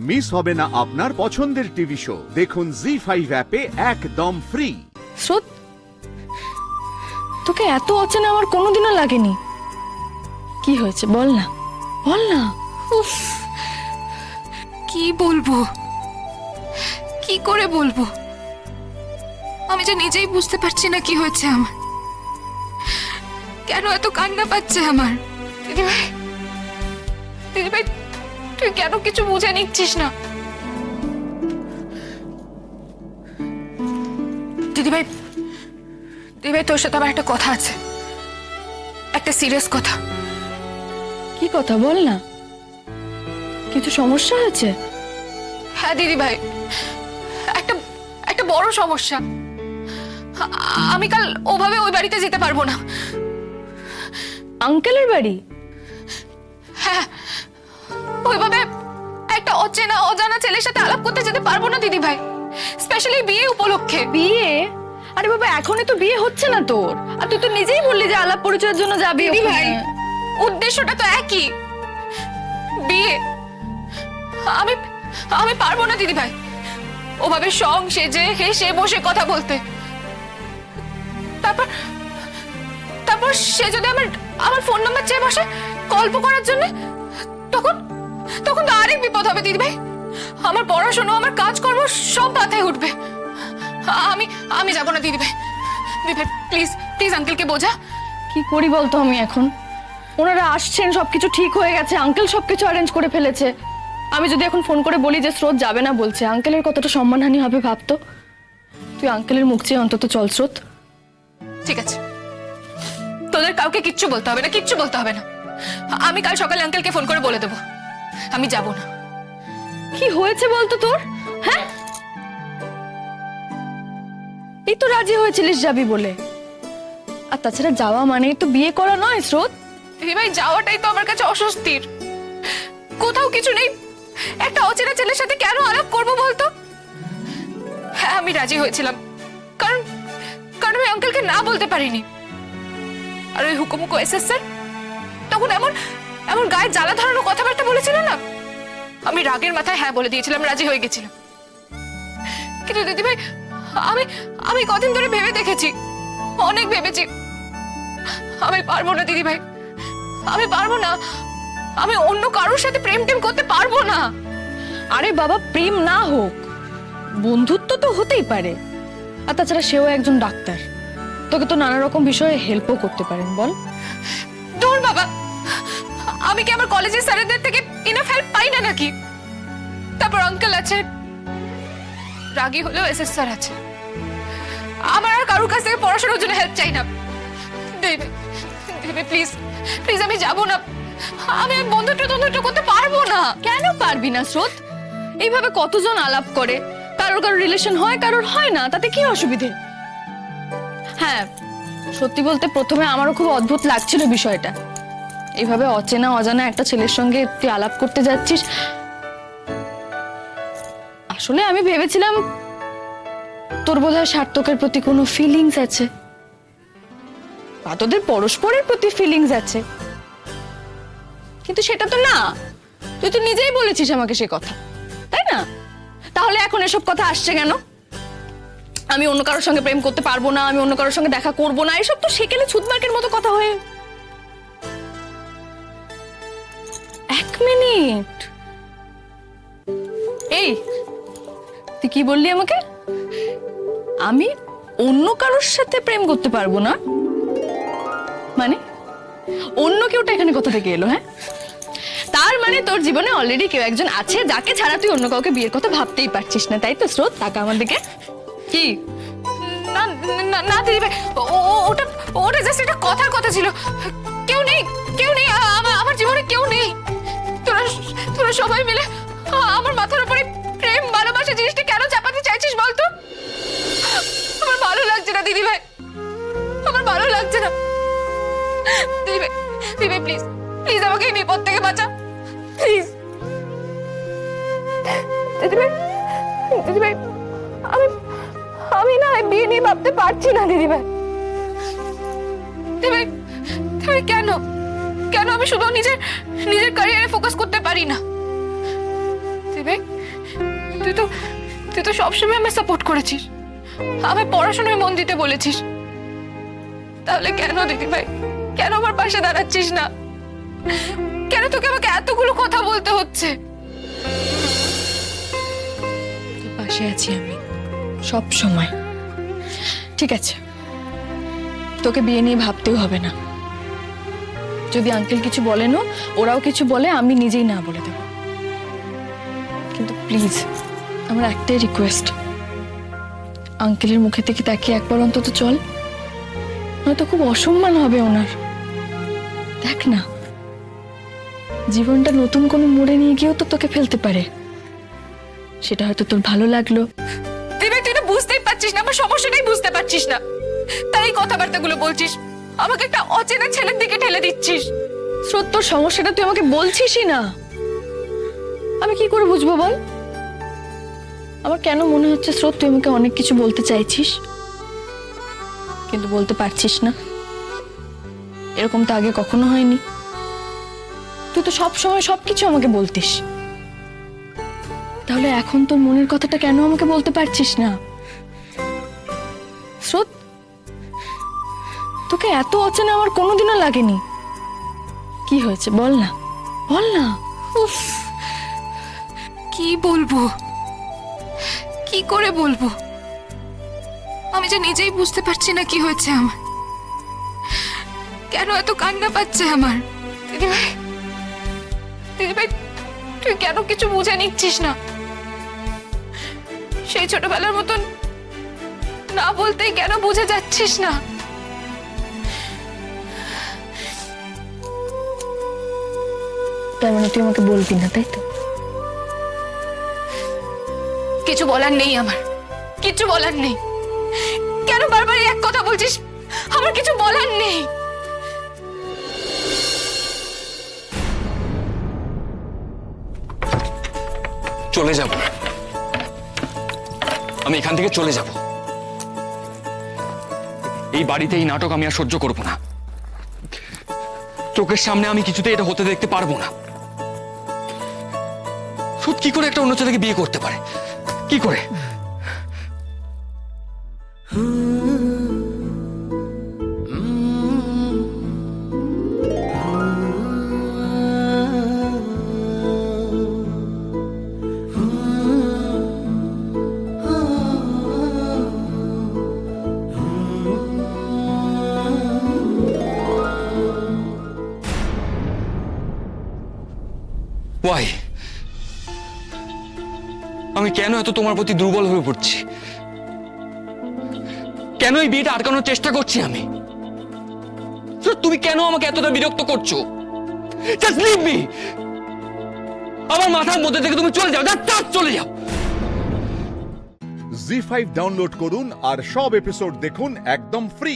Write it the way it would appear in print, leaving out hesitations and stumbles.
Miss হবে না আপনার পছন্দের টিভি শো। দেখুন জি5 অ্যাপে একদম ফ্রি। স্রোত, তোকে এত অচেনা আমার কোনোদিনও লাগেনি। কি হয়েছে বল না, বল না। উফ, কি বলবো, কি করে বলবো? আমি যে নিজেই বুঝতে পারছি না কি হয়েছে আমার, কেন এত কান্না পাচ্ছে আমার। দিদিভাই, দিদিভাই, তুই কেন কিছু বুঝে নিচ্ছিস না? দিদিভাই, দিদিভাই, তোর সাথে আমার একটা কথা আছে, একটা সিরিয়াস কথা। কি কথা বল না, কিছু সমস্যা হয়েছে? হ্যাঁ দিদিভাই, একটা একটা বড় সমস্যা। আমি কাল ওভাবে ওই বাড়িতে যেতে পারবো না। আঙ্কেলের বাড়ি? হ্যাঁ, ওইভাবে একটা অচেনা অজানা ছেলের সাথে আলাপ করতে যেতে পারবো না দিদিভাই, স্পেশালি বিয়ে উপলক্ষে। বিয়ে? আরে বাবা, এখনই তো বিয়ে হচ্ছে না তোর, আর তুই তো নিজেই বললি যে আলাপ পরিচয়ের জন্য যাবি। দিদিভাই, উদ্দেশ্যটা তো একই, বিয়ে। আমি আমি পারবো না দিদিভাই ওভাবে সং সেজে হেসে বসে কথা বলতে। তারপর তারপর সে যদি আমার আমার ফোন নাম্বার চেয়ে বসে গল্প করার জন্য, তখন তখন তো আরেক বিপদ হবে দিদিভাই। আমার পড়াশোনা, আমার কাজকর্ম সব মাথায় উঠবে। আমি আমি যাবো না দিদিভাই। দিদিভাই প্লিজ, প্লিজ আঙ্কেলকে বোঝা। কি করি বলতো আমি এখন? ওনারা আসছেন, সবকিছু ঠিক হয়ে গেছে, আঙ্কেল সবকিছু অ্যারেঞ্জ করে ফেলেছে। আমি যদি এখন ফোন করে বলি যে স্রোত যাবে না বলছে, আঙ্কেলের কতটা সম্মানহানি হবে ভাবতো। তুই আঙ্কেলের মুখ চেয়ে অন্তত চল স্রোত। ঠিক আছে, তোদের কাউকে কিচ্ছু বলতে হবে না, কিচ্ছু বলতে হবে না। আমি কাল সকালে আঙ্কেলকে ফোন করে বলে দেবো আমি যাব না। কি হয়েছে বলতো তোর? হ্যাঁ, এই তো রাজি হয়েছিলিস যাবি বলে, আর তাছাড়া যাওয়া মানেই তো বিয়ে করা নয় স্রোত। দিদিভাই, যাওয়াটাই তো আমার কাছে অস্বস্তির। কোথাও কিছু নেই, একটা অচেনা ছেলের সাথে কেন আলাপ করবো বলতো? হ্যাঁ, আমি রাজি হয়েছিলাম, কারণ কারণ আমি আঙ্কেলকে না বলতে পারিনি। আর ওই হুকুমুকু এসএস স্যার তখন এমন এমন গায়ে জ্বালা ধরানো কথাবার্তা বলেছিল না, আমি রাগের মাথায় হ্যাঁ বলে দিয়েছিলাম, রাজি হয়ে গেছিলাম। কিন্তু দিদিভাই, আমি আমি কদিন ধরে ভেবে দেখেছি, অনেক ভেবেছি, আমি পারবো না দিদিভাই, আমি পারবো না। আমি অন্য কারোর সাথে প্রেম টেম করতে পারবো না। আরে বাবা, প্রেম না হোক, বন্ধুত্ব তো হতেই পারে। আর তাছাড়া সেও একজন ডাক্তার, তোকে তো নানা রকম বিষয়ে হেল্পও করতে পারেন। বল। দূর বাবা, আমি কি আমার কলেজের স্যারেদের থেকে ইনাফ হেল্প পাই না নাকি? তারপর আঙ্কেল আছে, রাগী হলেও এসএস স্যার আছে। আমার আর কারোর কাছ থেকে পড়াশোনার জন্য হেল্প চাই না। দেবে দেবে, প্লিজ প্লিজ, আমি যাব না। আমি বন্ধুত্ব করতে পারবো না। কেন পারবি না স্রোত? এইভাবে কতজন আলাপ করে, কারোর কারোর রিলেশন হয়, কারোর হয় না, তাতে কি অসুবিধে? হ্যাঁ, সত্যি বলতে প্রথমে আমারও খুব অদ্ভুত লাগছিল বিষয়টা। এইভাবে অচেনা অজানা একটা ছেলের সঙ্গে তুই আলাপ করতে যাচ্ছিস। আসলে আমি ভেবেছিলাম তোর বোধহয় সার্থকের প্রতি কোনো ফিলিংস আছে, বা তোদের পরস্পরের প্রতি ফিলিংস আছে, কিন্তু সেটা তো না। তুই তো নিজেই বলেছিস আমাকে সে কথা, তাই না? তাহলে এখন এসব কথা আসছে কেন? আমি অন্য কারোর সঙ্গে প্রেম করতে পারবো না, আমি অন্য কারোর সঙ্গে দেখা করবো না, এসব তো সেকেলে ছুতমার্কের মতো কথা হয়ে। এক মিনিট, এই তুই কি বললি আমাকে? আমি অন্য কারোর সাথে প্রেম করতে পারবো না মানে? অন্য কেউটা এখানে কোথা থেকে এলো? হ্যাঁ, তার মানে তোর জীবনে অলরেডি কেউ একজন আছে যাকে ছাড়া তুই অন্য কাউকে বিয়ের কথা ভাবতেই পারছিস না, তাই তো স্রোত? টাকা আমার দিকে কি? না না না দিদিভাই, ওটা ওটা জাস্ট একটা কথার কথা ছিল। কেউ নেই, কেউ নেই, আমার জীবনে কেউ নেই। তোরা তোরা সবাই মিলে আমার মাথার উপরে প্রেম ভালোবাসা জিনিসটা কেন চাপাতে চাইছিস বলতো? আমার ভালো লাগছে না দিদিভাই, আমার ভালো লাগছে না। দিদিভাই, দিদিভাই প্লিজ, প্লিজ আমাকে এই বিপদ থেকে বাঁচা, প্লিজ। দিদিভাই, দিদিভাই, আমি আমি না বিয়ে নিয়ে ভাবতে পারছি না দিদিভাই। দিদিভাই, দিদিভাই, কেন কেন আমি শুধু নিজের ক্যারিয়ারে ফোকাস করতে পারি না? দিদিভাই, তুই তো সবসময় আমায় সাপোর্ট করেছিস, আমি পড়াশোনায় মন দিতে বলেছিস। তাহলে কেন দিদিভাই, কেন আমার পাশে দাঁড়াচ্ছিস না? কেন তোকে আমাকে এতগুলো কথা বলতে হচ্ছে? তোর পাশে আছি আমি সব সময়। ঠিক আছে, তোকে বিয়ে নিয়ে ভাবতেও হবে না। যদি আঙ্কেল কিছু বলেনও, ওরাও কিছু বলে, আমি নিজেই না বলে দেব। কিন্তু প্লিজ আমার একটাই রিকোয়েস্ট, আঙ্কেলের মুখে থেকে তাকিয়ে একবার অন্তত চল, নয়তো খুব অসম্মান হবে ওনার। দেখ না, জীবনটা নতুন কোনো মোড়ে নিয়ে গিয়েও তো তোকে ফেলতে পারে। সেটা হয়তো তোর ভালো লাগলো। দিদিভাই তুই না বুঝতেই পারছিস না, আমার সমস্যাটাই বুঝতে পারছিস না, তাই এই কথাবার্তাগুলো বলছিস, আমাকে একটা অচেনা ছেলের দিকে ঠেলে দিচ্ছিস। স্রোত, তোর সমস্যাটা তুই আমাকে বলছিসই না, আমি কি করে বুঝবো বল? আমার কেন মনে হচ্ছে স্রোত তুই আমাকে অনেক কিছু বলতে চাইছিস, কিন্তু বলতে পারছিস না। এরকম তো আগে কখনো হয়নি। তুই তো সব সময় সবকিছু আমাকে বলতিস, তাহলে এখন তোর মনের কথাটা কেন আমাকে বলতে পারছিস না? স্রোত, তোকে এত অচেনা আমার কোনোদিনও লাগেনি। কি হয়েছে বল না, বল না। উফ, কি বলবো, কি করে বলবো? আমি যে নিজেই বুঝতে পারছি না কি হয়েছে আমার, কেন এত কান্না পাচ্ছে আমার। দিদিভাই, দিদিভাই তুই কেন কিছু বুঝে নিচ্ছিস না? সেই ছোটবেলার মতন না বলতেই কেন বুঝে যাচ্ছিস না? তার মানে তুই আমাকে বলবি না, তাই তো? কিছু বলার নেই আমার, কিছু বলার নেই। কেন বারবার এই এক কথা বলছিস? আমার কিছু বলার নেই। চলে যাব, আমি এখান থেকে চলে যাব। এই বাড়িতে এই নাটক আমি আর সহ্য করব না। চোখের সামনে আমি কিছুতেই এটা হতে দেখতে পারবো না। সত্যি কি করে একটা অন্য ছেলেকে বিয়ে করতে পারে, কি করে? ওয়াই, আমি কেন এত তোমার প্রতি দুর্বল হয়ে পড়ছি? কেন এই বিয়েটা আটকানোর চেষ্টা করছি আমি? তুমি কেন আমাকে এতটা বিরক্ত করছো? Just leave me. আমার মাথার মধ্যে থেকে তুমি চলে যাও, জাস্ট চলে যাও। জি5 ডাউনলোড করুন আর সব এপিসোড দেখুন একদম ফ্রি।